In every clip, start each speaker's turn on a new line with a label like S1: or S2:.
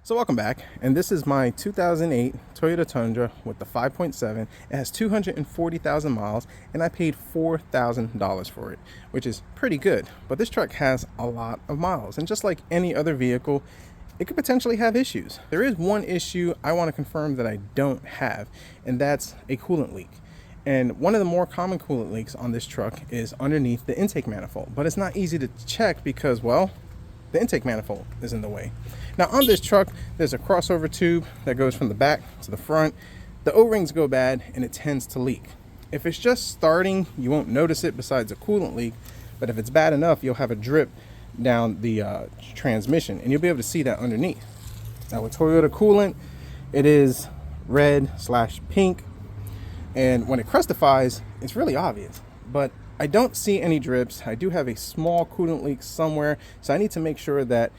S1: So welcome back, and this is my 2008 Toyota Tundra with the 5.7. It has 240,000 miles, and I paid $4,000 for it, which is pretty good. But this truck has a lot of miles, and just like any other vehicle, it could potentially have issues. There is one issue I want to confirm that I don't have, and that's a coolant leak. And one of the more common coolant leaks on this truck is underneath the intake manifold, but it's not easy to check because, well, the intake manifold is in the way. Now on this truck, there's a crossover tube that goes from the back to the front. The O-rings go bad and it tends to leak. If it's just starting, you won't notice it besides a coolant leak, but if it's bad enough, you'll have a drip down the transmission and you'll be able to see that underneath. Now with Toyota coolant, it is red/pink, and when it crustifies, it's really obvious, but I don't see any drips. I do have a small coolant leak somewhere, so I need to make sure that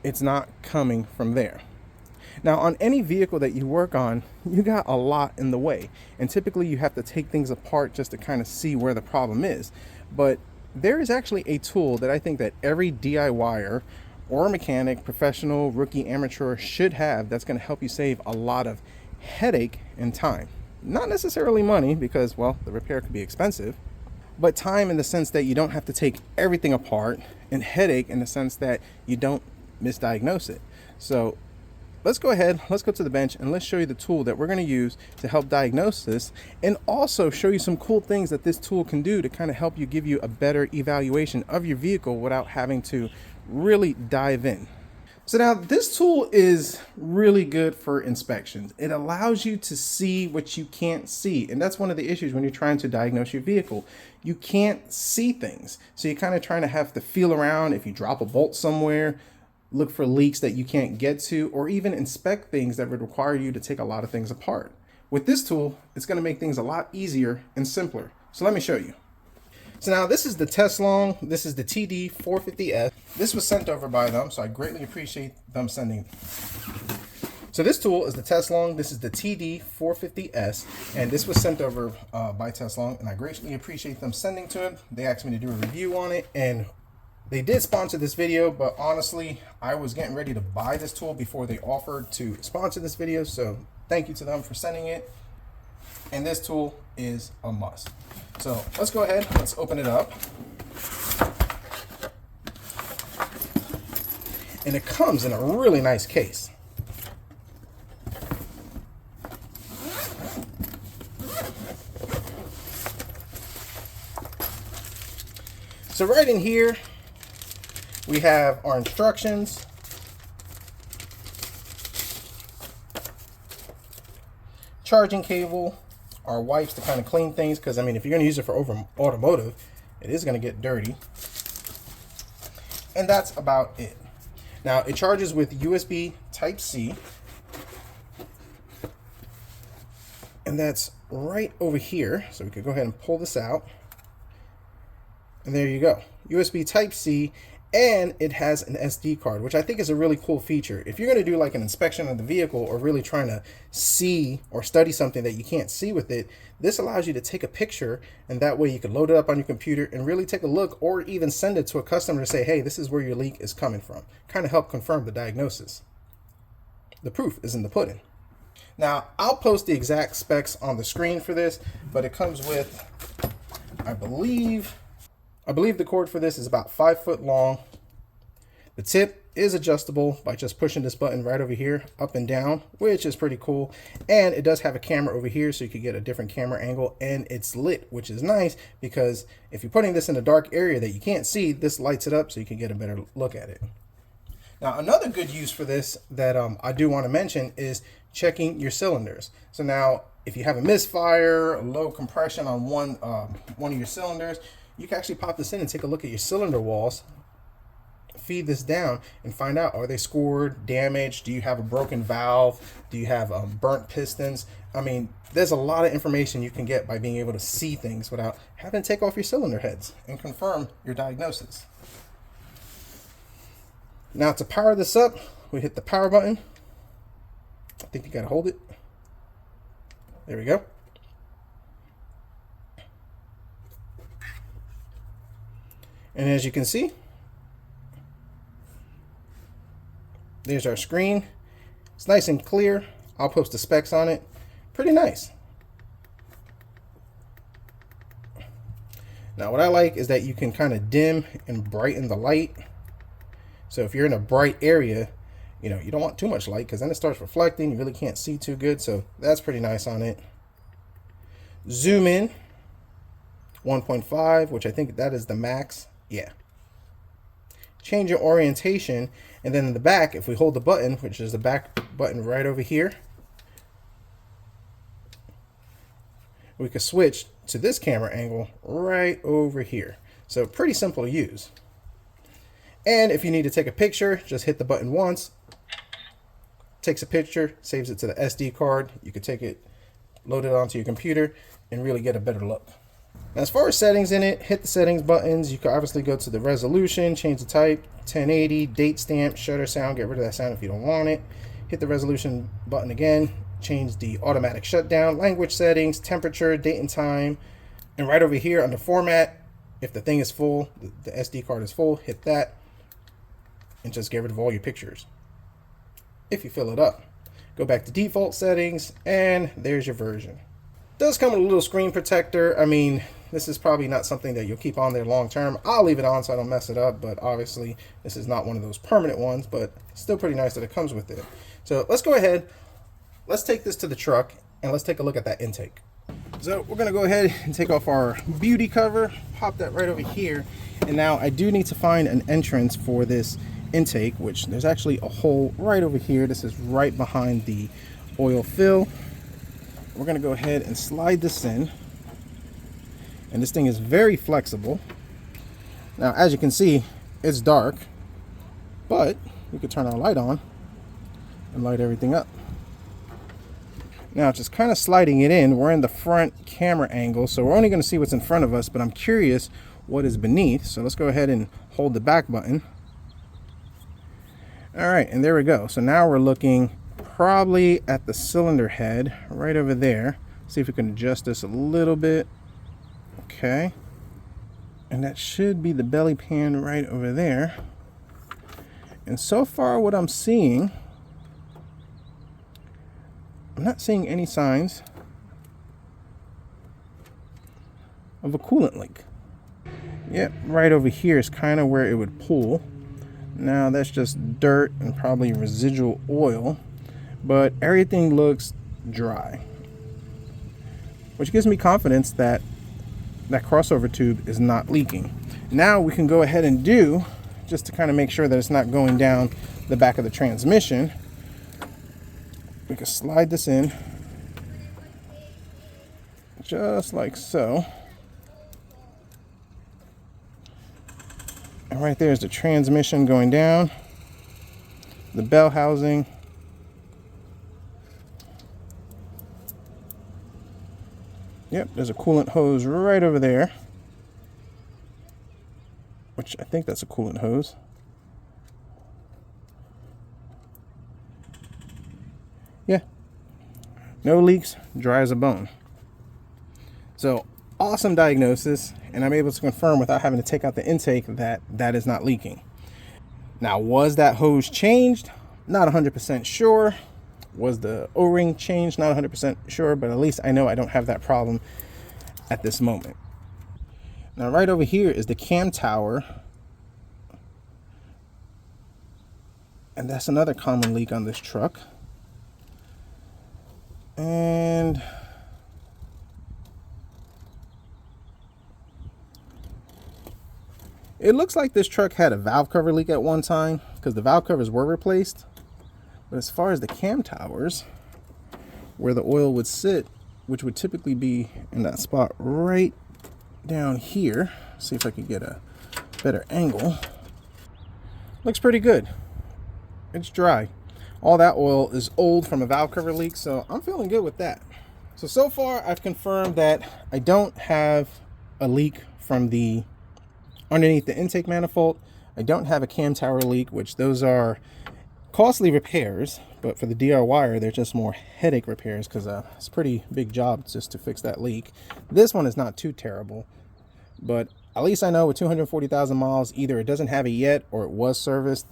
S1: it's not coming from there. Now, on any vehicle that you work on, you got a lot in the way, and typically you have to take things apart just to kind of see where the problem is. But there is actually a tool that I think that every DIYer or mechanic, professional, rookie, amateur should have that's going to help you save a lot of headache and time. Not necessarily money, because, well, the repair could be expensive, but time in the sense that you don't have to take everything apart, and headache in the sense that you don't misdiagnose it. So let's go ahead, let's go to the bench, and let's show you the tool that we're going to use to help diagnose this, and also show you some cool things that this tool can do to kind of help you give you a better evaluation of your vehicle without having to really dive in. So now this tool is really good for inspections. It allows you to see what you can't see. And that's one of the issues when you're trying to diagnose your vehicle. You can't see things. So you're kind of trying to have to feel around. If you drop a bolt somewhere, look for leaks that you can't get to, or even inspect things that would require you to take a lot of things apart. With this tool, it's going to make things a lot easier and simpler. So let me show you. So now this is the Teslong, this is the TD450S. This was sent over by them, so I greatly appreciate them sending. So this tool is the Teslong, this is the TD450S, and this was sent over by Teslong, and I greatly appreciate them sending to it. They asked me to do a review on it, and they did sponsor this video, but honestly, I was getting ready to buy this tool before they offered to sponsor this video, so thank you to them for sending it. And this tool is a must. So let's go ahead, let's open it up. And it comes in a really nice case. So right in here, we have our instructions, charging cable, our wipes to kind of clean things, because I mean, if you're going to use it for automotive, it is going to get dirty. And that's about it. Now it charges with USB Type-C, and that's right over here. So we could go ahead and pull this out, and there you go, USB Type-C. And it has an SD card, which I think is a really cool feature. If you're going to do like an inspection of the vehicle, or really trying to see or study something that you can't see with it, this allows you to take a picture, and that way you can load it up on your computer and really take a look, or even send it to a customer to say, hey, this is where your leak is coming from. Kind of help confirm the diagnosis. The proof is in the pudding. Now, I'll post the exact specs on the screen for this, but it comes with, I believe the cord for this is about 5 foot long. The tip is adjustable by just pushing this button right over here, up and down, which is pretty cool. And it does have a camera over here, so you can get a different camera angle, and it's lit, which is nice, because if you're putting this in a dark area that you can't see, this lights it up so you can get a better look at it. Now, another good use for this that I do want to mention is checking your cylinders. So now, if you have a misfire, a low compression on one of your cylinders, you can actually pop this in and take a look at your cylinder walls, feed this down, and find out, are they scored, damaged? Do you have a broken valve? Do you have burnt pistons? I mean, there's a lot of information you can get by being able to see things without having to take off your cylinder heads and confirm your diagnosis. Now to power this up, we hit the power button. I think you gotta hold it. There we go. And as you can see, there's our screen, It's nice and clear. I'll post the specs on it. Pretty nice. Now what I like is that you can kind of dim and brighten the light. So if you're in a bright area, you know, you don't want too much light because then it starts reflecting. You really can't see too good. So that's pretty nice on it. Zoom in 1.5, which I think that is the max. Yeah. Change your orientation, and then in the back, if we hold the button, which is the back button right over here, we can switch to this camera angle right over here. So pretty simple to use. And if you need to take a picture, just hit the button once, takes a picture, saves it to the SD card. You can take it, load it onto your computer, and really get a better look. Now, as far as settings in it, hit the settings buttons. You can obviously go to the resolution, change the type, 1080, date stamp, shutter sound, get rid of that sound if you don't want it. Hit the resolution button again, change the automatic shutdown, language settings, temperature, date and time. And right over here under format, if the thing is full, the SD card is full, hit that and just get rid of all your pictures. If you fill it up, go back to default settings and there's your version. Does come with a little screen protector. I mean, this is probably not something that you'll keep on there long term. I'll leave it on so I don't mess it up, but obviously this is not one of those permanent ones, but still pretty nice that it comes with it. So let's go ahead, let's take this to the truck and let's take a look at that intake. So we're gonna go ahead and take off our beauty cover, pop that right over here. And now I do need to find an entrance for this intake, which there's actually a hole right over here. This is right behind the oil fill. We're going to go ahead and slide this in, and this thing is very flexible. Now as you can see, it's dark, but we could turn our light on and light everything up. Now just kind of sliding it in, we're in the front camera angle, so we're only going to see what's in front of us, but I'm curious what is beneath. So let's go ahead and hold the back button. All right, and there we go. So now we're looking probably at the cylinder head right over there. See if we can adjust this a little bit. Okay, and that should be the belly pan right over there. And so far what I'm seeing, I'm not seeing any signs of a coolant leak. Yep, right over here is kind of where it would pool. Now that's just dirt and probably residual oil, but everything looks dry, which gives me confidence that that crossover tube is not leaking. Now we can go ahead and do, just to kind of make sure that it's not going down the back of the transmission, we can slide this in just like so. And right there is the transmission going down, the bell housing. Yep, there's a coolant hose right over there, which I think that's a coolant hose. Yeah, no leaks, dry as a bone. So awesome diagnosis, and I'm able to confirm without having to take out the intake that that is not leaking. Now, was that hose changed? Not 100% sure. Was the O-ring changed? Not 100% sure, but at least I know I don't have that problem at this moment. Now right over here is the cam tower, and that's another common leak on this truck. And it looks like this truck had a valve cover leak at one time, because the valve covers were replaced. But as far as the cam towers, where the oil would sit, which would typically be in that spot right down here, see if I can get a better angle, looks pretty good. It's dry. All that oil is old from a valve cover leak, so I'm feeling good with that. So far I've confirmed that I don't have a leak from the underneath the intake manifold. I don't have a cam tower leak, which those are costly repairs, but for the DR wire, they're just more headache repairs, because it's a pretty big job just to fix that leak. This one is not too terrible, but at least I know with 240,000 miles, either it doesn't have it yet or it was serviced.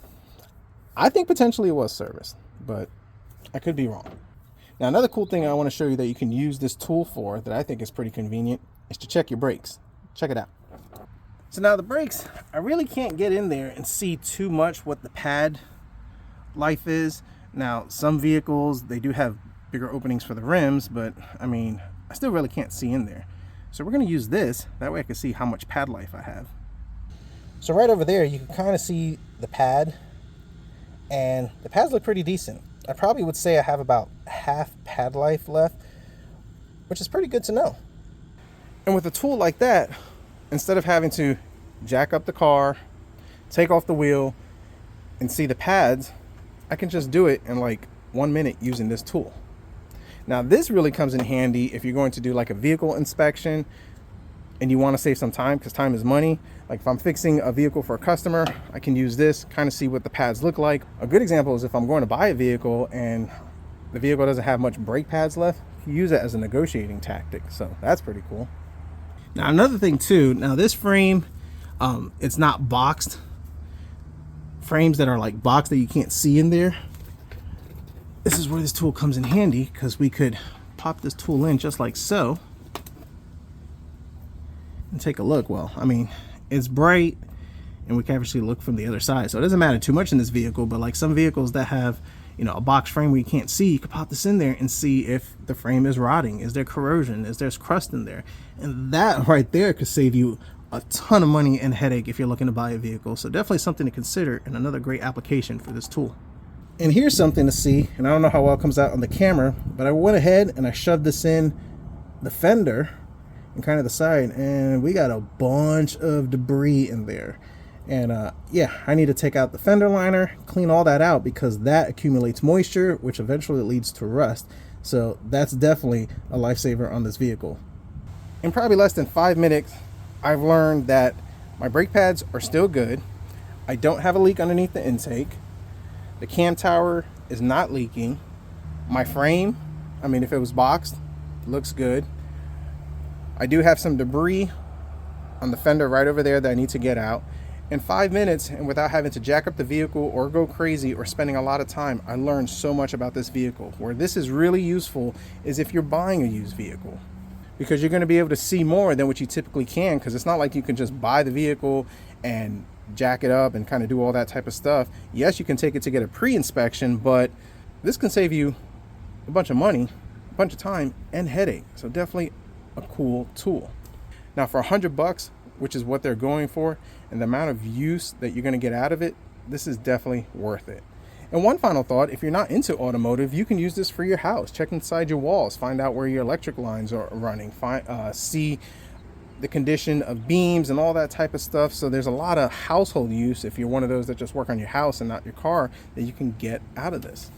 S1: I think potentially it was serviced, but I could be wrong. Now, another cool thing I want to show you that you can use this tool for that I think is pretty convenient is to check your brakes. Check it out. So now the brakes, I really can't get in there and see too much what the pad life is. Now, some vehicles, they do have bigger openings for the rims, but I mean, I still really can't see in there. So we're going to use this. That way I can see how much pad life I have. So right over there, you can kind of see the pad, and the pads look pretty decent. I probably would say I have about half pad life left, which is pretty good to know. And with a tool like that, instead of having to jack up the car, take off the wheel, and see the pads, I can just do it in like 1 minute using this tool. Now this really comes in handy if you're going to do like a vehicle inspection and you want to save some time, because time is money. Like if I'm fixing a vehicle for a customer, I can use this, kind of see what the pads look like. A good example is if I'm going to buy a vehicle and the vehicle doesn't have much brake pads left, you use it as a negotiating tactic. So that's pretty cool. Now another thing too, now this frame, it's not boxed. Frames that are like boxed that you can't see in there, this is where this tool comes in handy, because we could pop this tool in just like so and take a look. Well, I mean, it's bright and we can actually look from the other side, so it doesn't matter too much in this vehicle. But like some vehicles that have, you know, a box frame where you can't see, you can pop this in there and see if the frame is rotting, is there corrosion, is there's crust in there, and that right there could save you a ton of money and headache if you're looking to buy a vehicle. So definitely something to consider, and another great application for this tool. And here's something to see, and I don't know how well it comes out on the camera, but I went ahead and I shoved this in the fender and kind of the side, and we got a bunch of debris in there. And yeah, I need to take out the fender liner, clean all that out, because that accumulates moisture, which eventually leads to rust. So that's definitely a lifesaver on this vehicle. In probably less than 5 minutes, I've learned that my brake pads are still good. I don't have a leak underneath the intake. The cam tower is not leaking. My frame, I mean, if it was boxed, looks good. I do have some debris on the fender right over there that I need to get out. In 5 minutes, and without having to jack up the vehicle or go crazy or spending a lot of time, I learned so much about this vehicle. Where this is really useful is if you're buying a used vehicle, because you're going to be able to see more than what you typically can, because it's not like you can just buy the vehicle and jack it up and kind of do all that type of stuff. Yes, you can take it to get a pre-inspection, but this can save you a bunch of money, a bunch of time, and headache. So definitely a cool tool. Now for $100, which is what they're going for, and the amount of use that you're going to get out of it, this is definitely worth it. And one final thought, if you're not into automotive, you can use this for your house. Check inside your walls, find out where your electric lines are running, see the condition of beams and all that type of stuff. So there's a lot of household use, if you're one of those that just work on your house and not your car, that you can get out of this.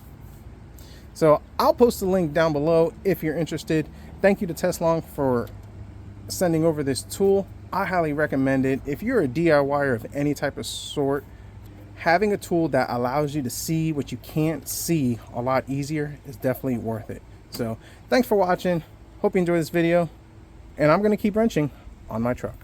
S1: So I'll post the link down below if you're interested. Thank you to Teslong for sending over this tool. I highly recommend it. If you're a DIYer of any type of sort, having a tool that allows you to see what you can't see a lot easier is definitely worth it. So thanks for watching. Hope you enjoyed this video, and I'm going to keep wrenching on my truck.